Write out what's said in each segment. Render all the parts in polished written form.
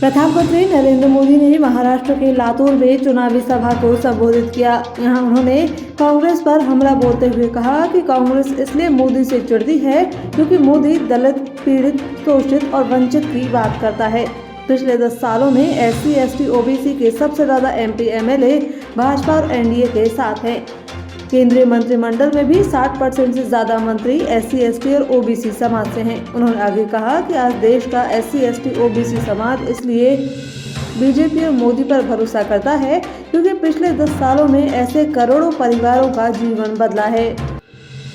प्रधानमंत्री नरेंद्र मोदी ने महाराष्ट्र के लातूर में चुनावी सभा को संबोधित किया। यहां उन्होंने कांग्रेस पर हमला बोलते हुए कहा कि कांग्रेस इसलिए मोदी से चिढ़ती है क्योंकि मोदी दलित, पीड़ित, शोषित और वंचित की बात करता है। पिछले 10 सालों में SC, ST, OBC के सबसे ज्यादा MP, MLA भाजपा और NDA के साथ हैं। केंद्रीय मंत्रिमंडल में भी 60% से ज्यादा मंत्री SC, ST और OBC समाज से हैं। उन्होंने आगे कहा कि आज देश का SC, ST, OBC समाज इसलिए बीजेपी और मोदी पर भरोसा करता है क्योंकि पिछले 10 सालों में ऐसे करोड़ों परिवारों का जीवन बदला है।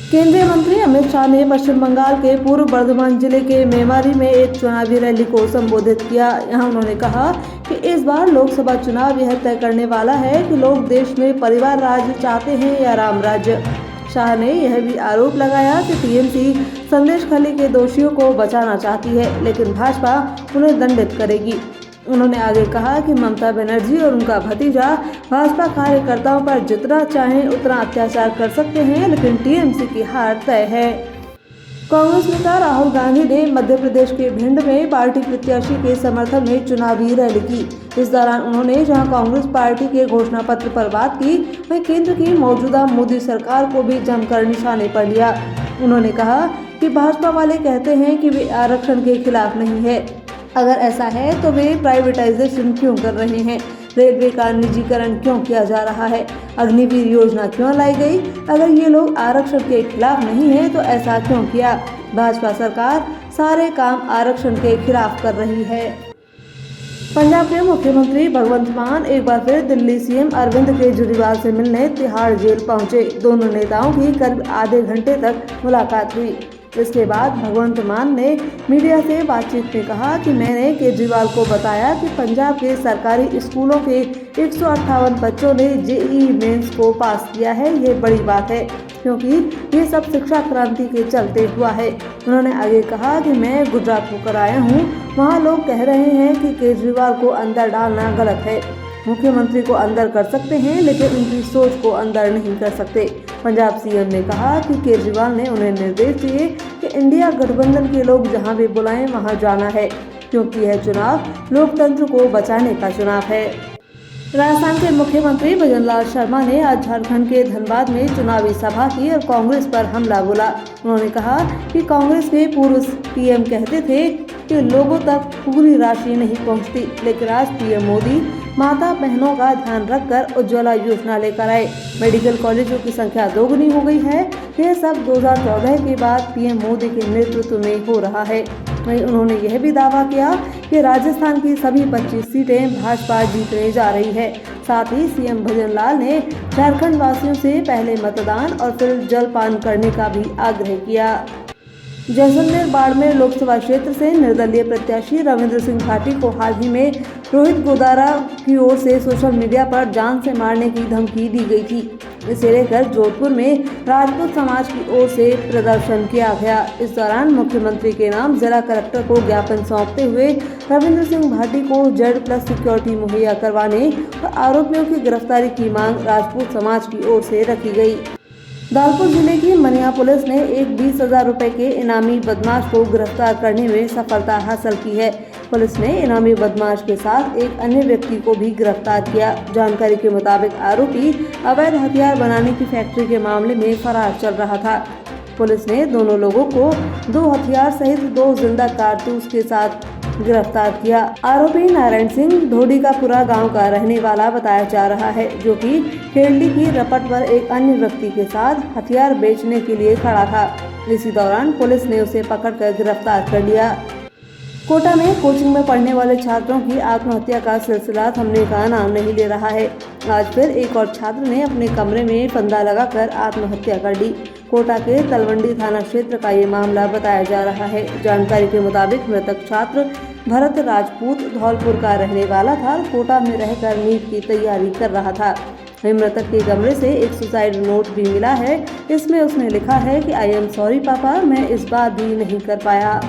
केंद्रीय मंत्री अमित शाह ने पश्चिम बंगाल के पूर्व बर्धमान जिले के मेमारी में एक चुनावी रैली को संबोधित किया। यहां उन्होंने कहा कि इस बार लोकसभा चुनाव यह तय करने वाला है कि लोग देश में परिवार राज्य चाहते हैं या राम राज्य। शाह ने यह भी आरोप लगाया कि TMC संदेशखाली के दोषियों को बचाना चाहती है, लेकिन भाजपा उन्हें दंडित करेगी। उन्होंने आगे कहा कि ममता बनर्जी और उनका भतीजा भाजपा कार्यकर्ताओं पर जितना चाहें उतना अत्याचार कर सकते हैं, लेकिन TMC की हार तय है। कांग्रेस नेता राहुल गांधी ने मध्य प्रदेश के भिंड में पार्टी प्रत्याशी के समर्थन में चुनावी रैली की। इस दौरान उन्होंने जहां कांग्रेस पार्टी के घोषणा पत्र पर बात की, वहीं केंद्र की मौजूदा मोदी सरकार को भी जमकर निशाने पर लिया। उन्होंने कहा कि भाजपा वाले कहते हैं कि वे आरक्षण के खिलाफ नहीं है। अगर ऐसा है तो वे प्राइवेटाइजेशन क्यों कर रहे हैं? रेलवे का निजीकरण क्यों किया जा रहा है? अग्निवीर योजना क्यों लाई गई? अगर ये लोग आरक्षण के खिलाफ नहीं है तो ऐसा क्यों किया? भाजपा सरकार सारे काम आरक्षण के खिलाफ कर रही है। पंजाब के मुख्यमंत्री भगवंत मान एक बार फिर दिल्ली CM अरविंद केजरीवाल से मिलने तिहाड़ जेल पहुंचे। दोनों नेताओं की करीब आधे घंटे तक मुलाकात हुई। इसके बाद भगवंत मान ने मीडिया से बातचीत में कहा कि मैंने केजरीवाल को बताया कि पंजाब के सरकारी स्कूलों के 158 बच्चों ने JEE मेंस को पास किया है। ये बड़ी बात है क्योंकि ये सब शिक्षा क्रांति के चलते हुआ है। उन्होंने आगे कहा कि मैं गुजरात होकर आया हूँ, वहाँ लोग कह रहे हैं कि केजरीवाल को अंदर डालना गलत है। मुख्यमंत्री को अंदर कर सकते हैं लेकिन उनकी सोच को अंदर नहीं कर सकते। पंजाब CM ने कहा कि केजरीवाल ने उन्हें निर्देश दिए कि इंडिया गठबंधन के लोग जहां भी बुलाएं वहां जाना है, क्योंकि यह चुनाव लोकतंत्र को बचाने का चुनाव है। राजस्थान के मुख्यमंत्री भजनलाल शर्मा ने आज झारखंड के धनबाद में चुनावी सभा की और कांग्रेस पर हमला बोला। उन्होंने कहा कि कांग्रेस के पूर्व PM कहते थे कि लोगों तक पूरी राशि नहीं पहुंचती, लेकिन आज PM मोदी माता बहनों का ध्यान रखकर उज्ज्वला योजना लेकर आए। मेडिकल कॉलेजों की संख्या दोगुनी हो गई है। यह सब 2014 के बाद PM मोदी के नेतृत्व में हो रहा है। वहीं उन्होंने यह भी दावा किया कि राजस्थान की सभी 25 सीटें भाजपा जीतने जा रही है। साथ ही CM भजनलाल ने झारखंड वासियों से पहले मतदान और फिर जलपान करने का भी आग्रह किया। जैसलमेर बाड़मेर लोकसभा क्षेत्र से निर्दलीय प्रत्याशी रविंद्र सिंह भाटी को हाल ही में रोहित गोदारा की ओर से सोशल मीडिया पर जान से मारने की धमकी दी गई थी। इसे लेकर जोधपुर में राजपूत समाज की ओर से प्रदर्शन किया गया। इस दौरान मुख्यमंत्री के नाम जिला कलेक्टर को ज्ञापन सौंपते हुए रविंद्र सिंह भाटी को Z+ सिक्योरिटी मुहैया करवाने और आरोपियों की गिरफ्तारी की मांग राजपूत समाज की ओर से रखी गई। धौलपुर जिले की मनिया पुलिस ने एक 20,000 रुपए के इनामी बदमाश को गिरफ्तार करने में सफलता हासिल की है। पुलिस ने इनामी बदमाश के साथ एक अन्य व्यक्ति को भी गिरफ्तार किया। जानकारी के मुताबिक आरोपी अवैध हथियार बनाने की फैक्ट्री के मामले में फरार चल रहा था। पुलिस ने दोनों लोगों को 2 हथियार सहित 2 जिंदा कारतूस के साथ गिरफ्तार किया। आरोपी नारायण सिंह धोडिकापुरा गांव का रहने वाला बताया जा रहा है, जो कि खेरली की रपट पर एक अन्य व्यक्ति के साथ हथियार बेचने के लिए खड़ा था। इसी दौरान पुलिस ने उसे पकड़कर गिरफ्तार कर लिया। कोटा में कोचिंग में पढ़ने वाले छात्रों की आत्महत्या का सिलसिला थमने का नाम नहीं ले रहा है। आज फिर एक और छात्र ने अपने कमरे में फंदा लगाकर आत्महत्या कर ली। कोटा के तलवंडी थाना क्षेत्र का ये मामला बताया जा रहा है। जानकारी के मुताबिक मृतक छात्र भरत राजपूत धौलपुर का रहने वाला था। कोटा में रहकर नीट की तैयारी कर रहा था। मृतक के कमरे से एक सुसाइड नोट भी मिला है। इसमें उसने लिखा है कि I am sorry पापा, मैं इस बार भी नहीं कर पाया।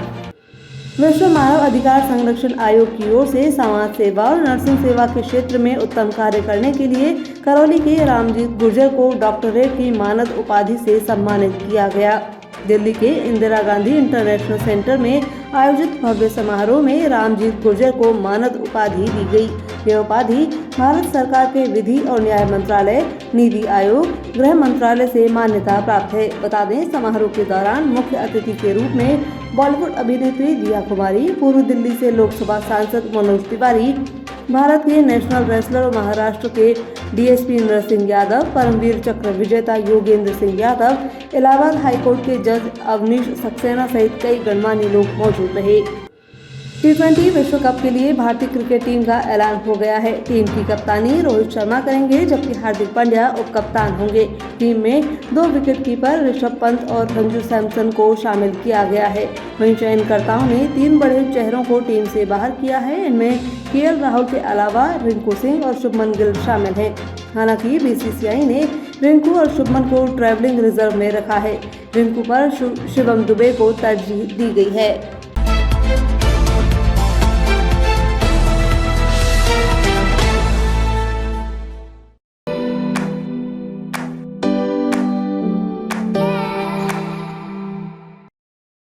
विश्व मानव अधिकार संरक्षण आयोग की ओर से समाज सेवा और नर्सिंग सेवा के क्षेत्र में उत्तम कार्य करने के लिए करौली के रामजीत गुर्जर को डॉक्टरेट की मानद उपाधि से सम्मानित किया गया। दिल्ली के इंदिरा गांधी इंटरनेशनल सेंटर में आयोजित भव्य समारोह में रामजीत गुर्जर को मानद उपाधि दी गई। यह उपाधि भारत सरकार के विधि और न्याय मंत्रालय, नीति आयोग, गृह मंत्रालय से मान्यता प्राप्त है। बता दें, समारोह के दौरान मुख्य अतिथि के रूप में बॉलीवुड अभिनेत्री दिया कुमारी, पूर्व दिल्ली से लोकसभा सांसद मनोज तिवारी, भारत के नेशनल रेसलर और महाराष्ट्र के डीएसपी नरसिंह यादव, परमवीर चक्र विजेता योगेंद्र सिंह यादव, इलाहाबाद हाईकोर्ट के जज अवनीश सक्सेना सहित कई गणमान्य लोग मौजूद रहे। T20 विश्व कप के लिए भारतीय क्रिकेट टीम का ऐलान हो गया है। टीम की कप्तानी रोहित शर्मा करेंगे, जबकि हार्दिक पांड्या उप कप्तान होंगे। टीम में 2 विकेटकीपर ऋषभ पंत और संजू सैमसन को शामिल किया गया है। वहीं चयनकर्ताओं ने 3 बड़े चेहरों को टीम से बाहर किया है। इनमें केएल राहुल के अलावा रिंकू सिंह और शुभमन गिल शामिल हैं। हालांकि बीसीसीआई ने रिंकू और शुभमन को ट्रैवलिंग रिजर्व में रखा है। रिंकू पर शिवम दुबे को तरजीह दी गई है।